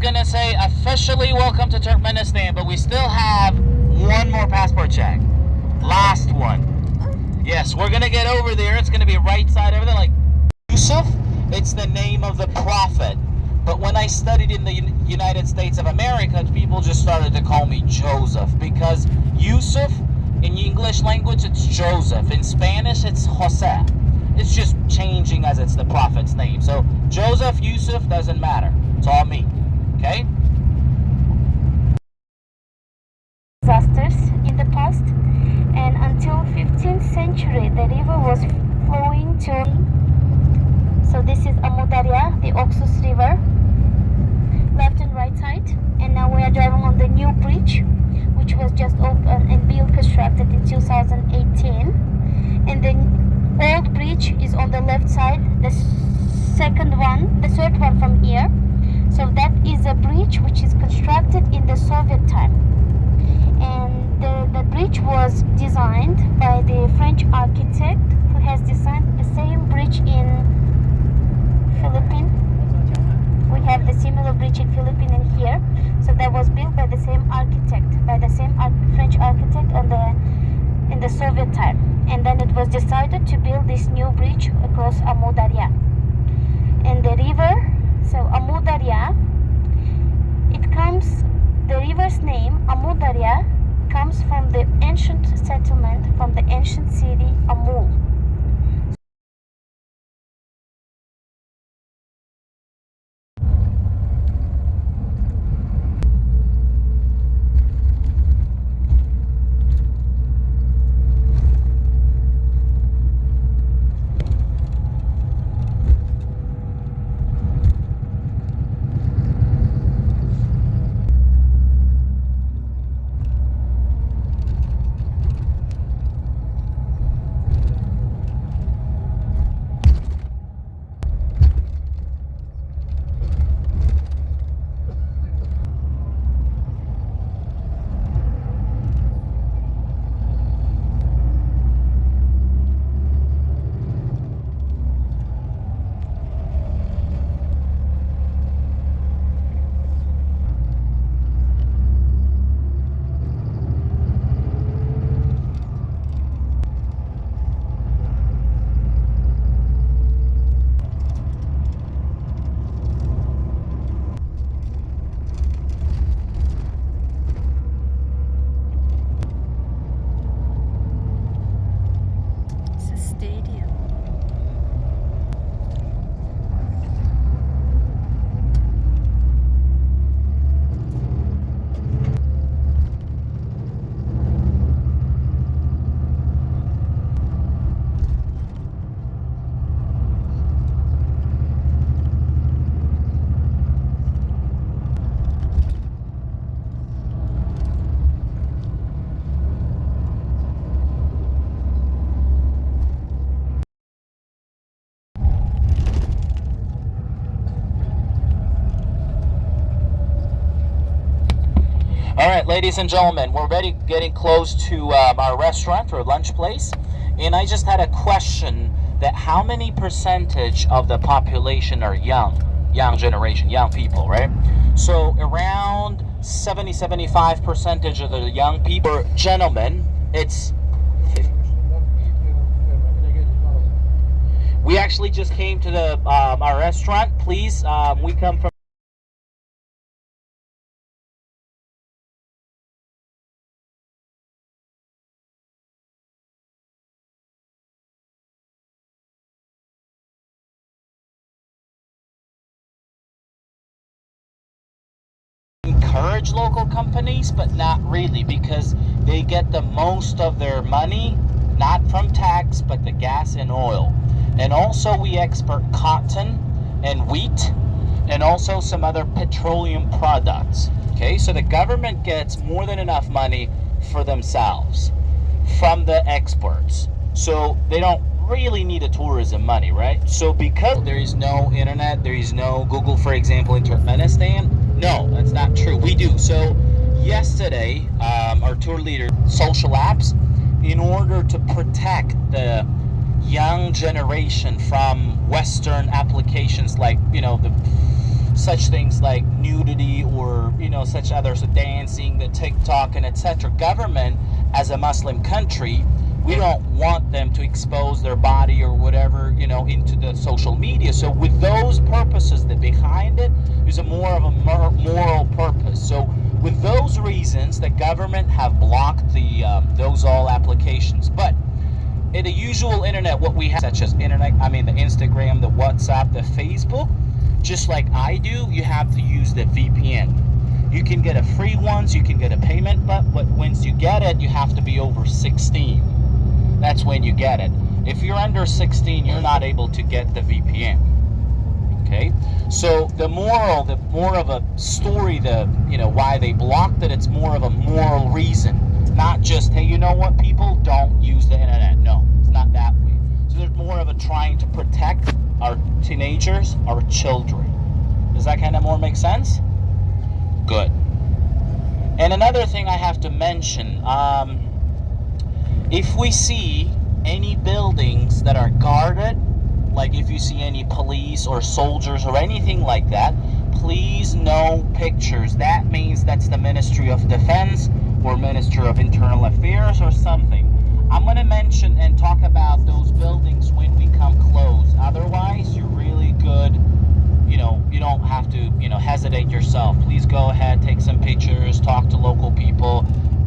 gonna say officially welcome to Turkmenistan, but we still have one more passport check. Last one. Yes, we're gonna get over there. It's gonna be right side over there, like Yusuf. It's the name of the prophet. But when I studied in the United States of America, people just started to call me Joseph, because Yusuf in English language it's Joseph. In Spanish it's Jose. It's just changing as it's the prophet's name. So Joseph, Yusuf, doesn't matter. It's all me. Okay? Disasters in the past, and until 15th century the river was flowing to, so this is Amul, the Oxus River, left and right side, and now we are driving on the new bridge which was just opened and built, constructed in 2018, and the old bridge is on the left side, the third one from here. So that is a bridge which is constructed in the Soviet time, and the bridge was designed by the French architect who has designed the same bridge in Philippines. We have the similar bridge in Philippines and here. So that was built by the same architect, French architect in the Soviet time. And then it was decided to build this new bridge across Amul Darya. And the river, so Amul Darya, the river's name, Amul Darya, comes from the ancient settlement, from the ancient city Amul. All right, ladies and gentlemen, we're getting close to our restaurant or lunch place, and I just had a question that how many percentage of the population are young generation, young people, right? So around 75% of the young people, gentlemen, we actually just came to the our restaurant. Please, we come from encourage local companies, but not really, because they get the most of their money not from tax but the gas and oil. And also we export cotton and wheat and also some other petroleum products. Okay, so the government gets more than enough money for themselves from the exports, so they don't really need a tourism money, right? So because there is no internet, there is no Google, for example, in Turkmenistan. No, that's not true. We do. So yesterday, our tour leader, social apps, in order to protect the young generation from Western applications like, you know, such things like nudity or, such others, dancing, the TikTok and etc. Government, as a Muslim country, we don't want them to expose their body or whatever, into the social media. So with those purposes, the behind it is a more of a moral purpose. So with those reasons, the government have blocked those all applications. But in the usual internet, what we have, such as the Instagram, the WhatsApp, the Facebook, just like I do, you have to use the VPN. You can get a free ones, you can get a payment, but once you get it, you have to be over 16. That's when you get it. If you're under 16, you're not able to get the VPN. Okay? So the more of a story, why they blocked it, it's more of a moral reason. Not just, hey, you know what, people don't use the internet. No, it's not that way. So there's more of a trying to protect our teenagers, our children. Does that kind of more make sense? Good. And another thing I have to mention, if we see any buildings that are guarded, like if you see any police or soldiers or anything like that, please no pictures. That means that's the Ministry of Defense or Ministry of Internal Affairs or something. I'm going to mention and talk about those buildings when we come close. Otherwise, you're really good. You don't have to, hesitate yourself. Please go ahead, take some pictures, talk to local people.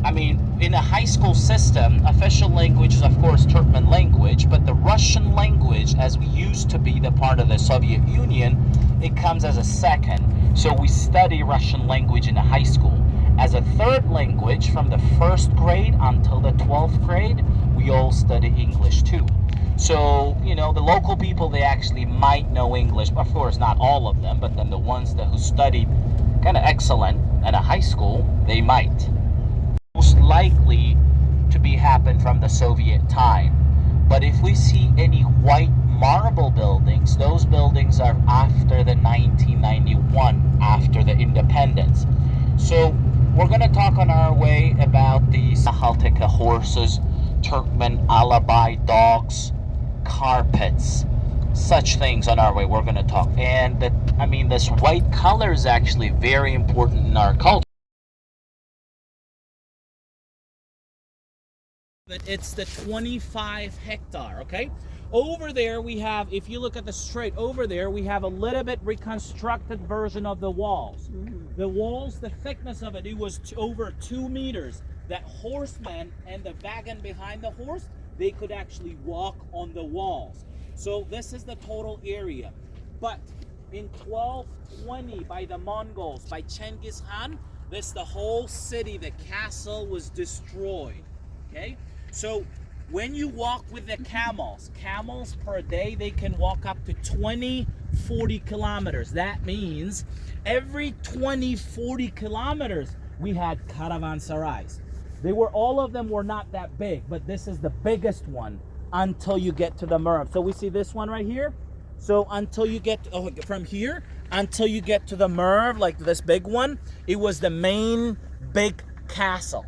In a high school system, official language is, of course, Turkmen language, but the Russian language, as we used to be the part of the Soviet Union, it comes as a second. So we study Russian language in a high school. As a third language, from the 1st grade until the 12th grade, we all study English too. So, the local people, they actually might know English. Of course, not all of them, but then the ones who studied kind of excellent at a high school, they might. Most likely to be happened from the Soviet time. But if we see any white marble buildings, those buildings are after the 1991, after the independence. So we're going to talk on our way about the Sahaltika horses, Turkmen alabai dogs, carpets, such things on our way. We're going to talk. And this white color is actually very important in our culture. But it's the 25 hectare, okay? Over there we have, if you look at the straight over there, we have a little bit reconstructed version of the walls. Mm-hmm. The walls, the thickness of it was over 2 meters. That horseman and the wagon behind the horse, they could actually walk on the walls. So this is the total area. But in 1220, by the Mongols, by Genghis Khan, the whole city, the castle was destroyed. Okay? So when you walk with the camels per day, they can walk up to 40 kilometers. That means every 40 kilometers, we had caravanserais. All of them were not that big, but this is the biggest one until you get to the Merv. So we see this one right here. So until you get from here until you get to the Merv, like this big one, it was the main big castle.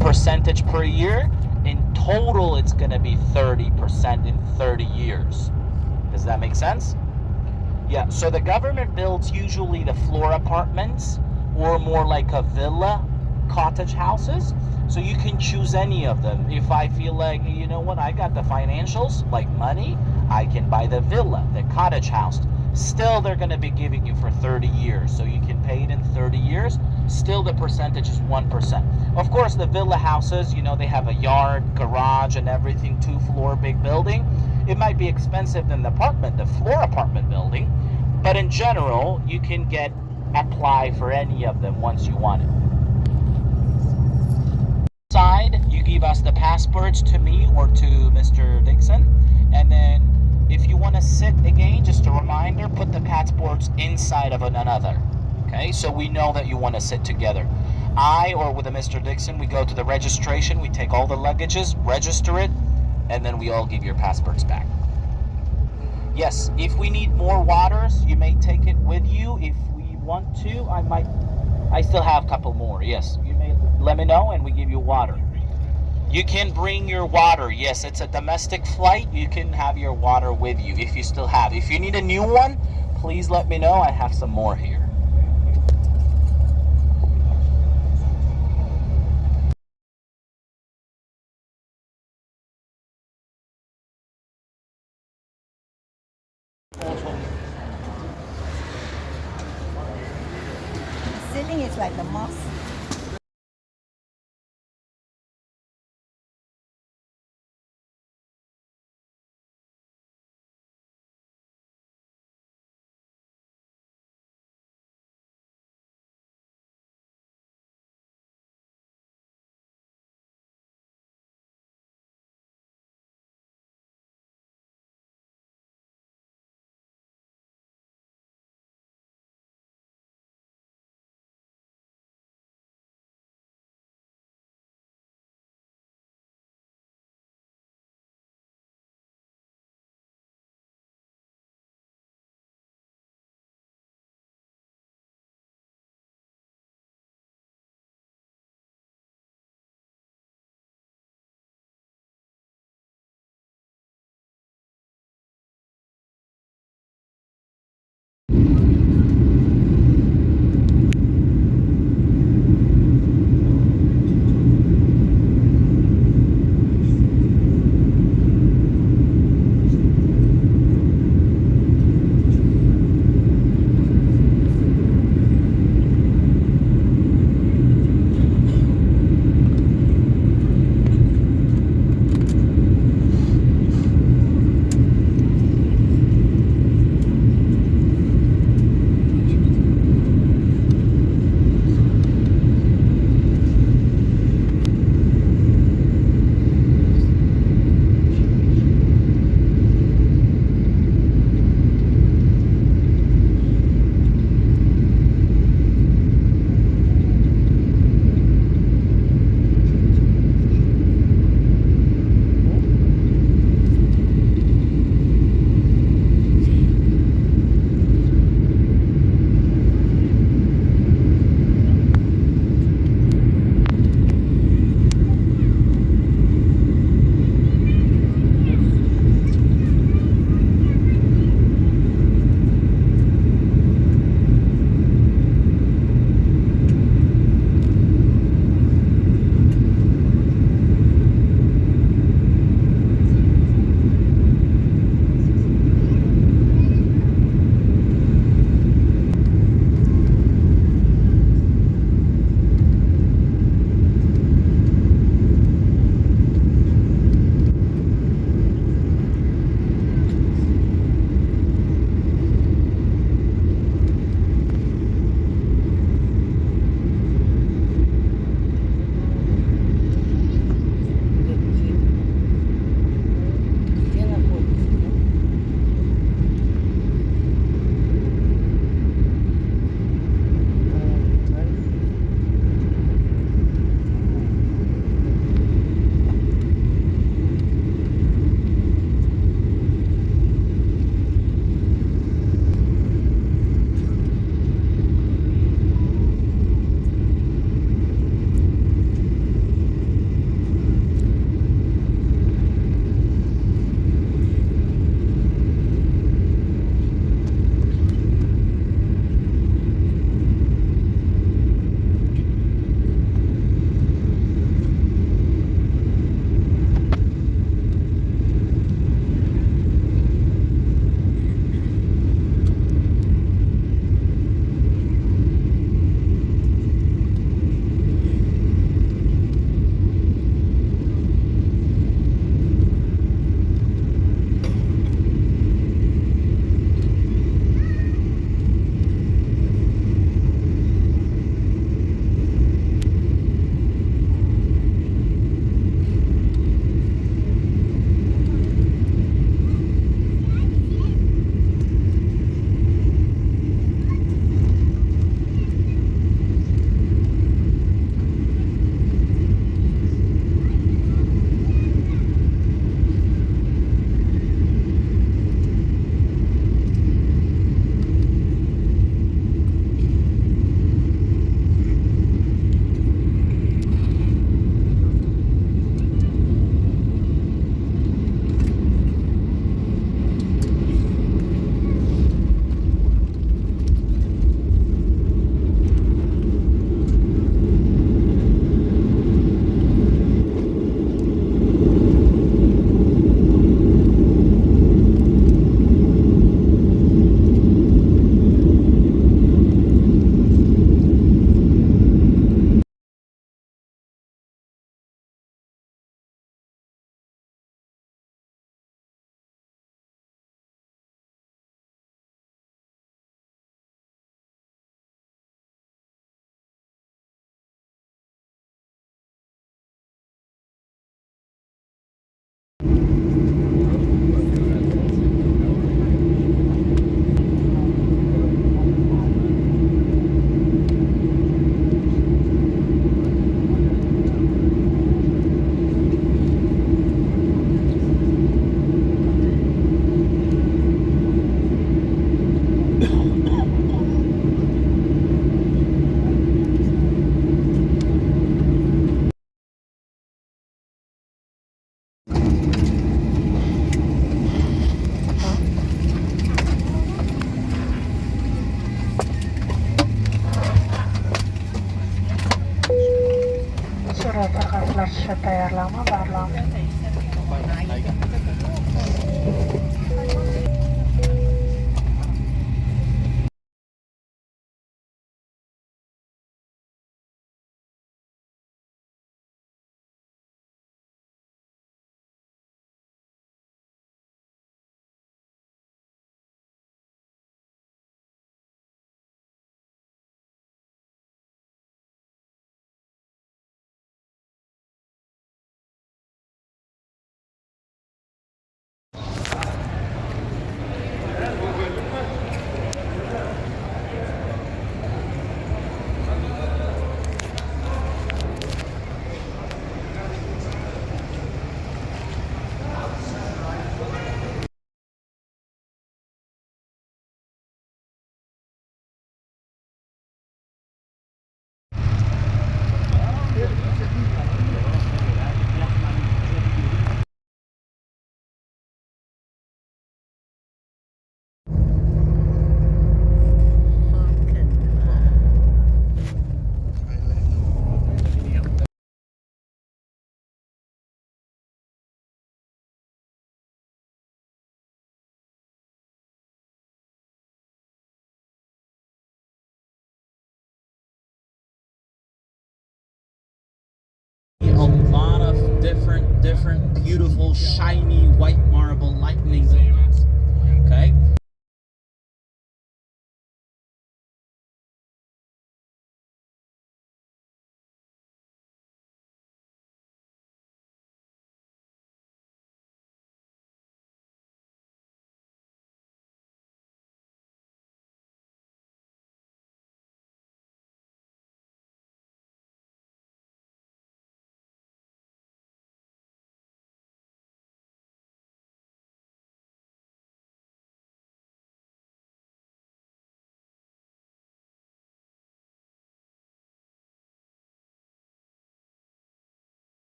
Percentage per year. In total, it's going to be 30% in 30 years. Does that make sense? Yeah, so the government builds usually the floor apartments or more like a villa cottage houses. So you can choose any of them. If I feel like, you know what, I got the financials, like money, I can buy the villa, the cottage house. Still, they're going to be giving you for 30 years. So you can pay it in 30 years. Still, the percentage is 1%. Of course, the villa houses, they have a yard, garage, and everything, 2-floor big building. It might be expensive than the floor apartment building. But in general, you can get apply for any of them once you want it. Side, you give us the passports to me or to Mr. Dixon, and then if you want to sit again, just a reminder, put the passports inside of another. Okay, so we know that you want to sit together. I or with a Mr. Dixon, we go to the registration, we take all the luggages, register it, and then we all give your passports back. Yes, if we need more waters, you may take it with you. If we want to, I still have a couple more. Yes, you may let me know and we give you water. You can bring your water. Yes, it's a domestic flight. You can have your water with you if you still have. If you need a new one, please let me know. I have some more here. The ceiling is like the mosque. Surat arkadaşlar tayarlama bağlama. A lot of different beautiful shiny white marble lightning bolts. Okay.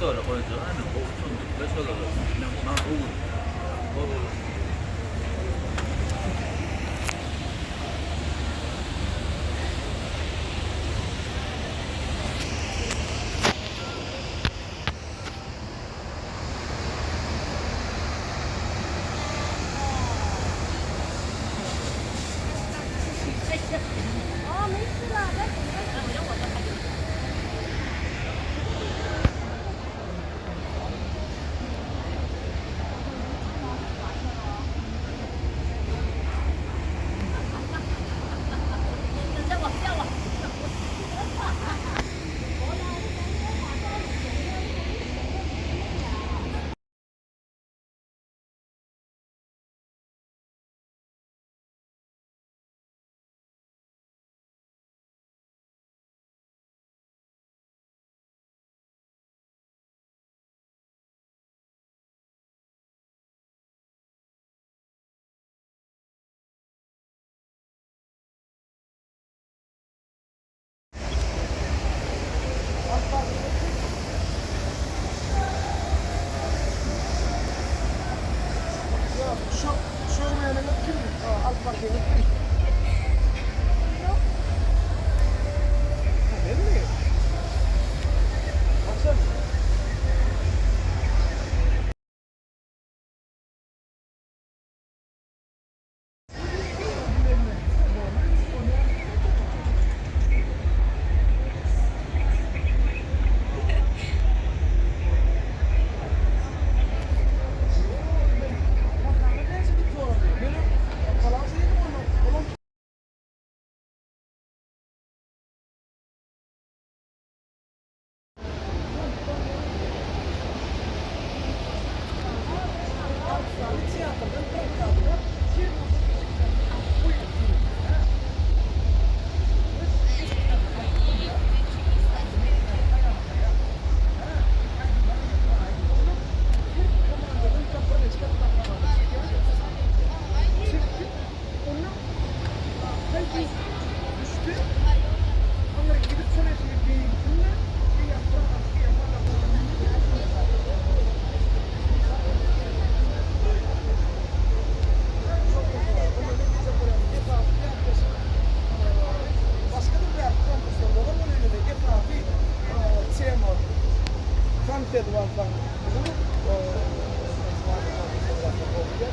어라 거기서 하는 거 좀 뺏어가 그냥 막 보고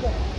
Kan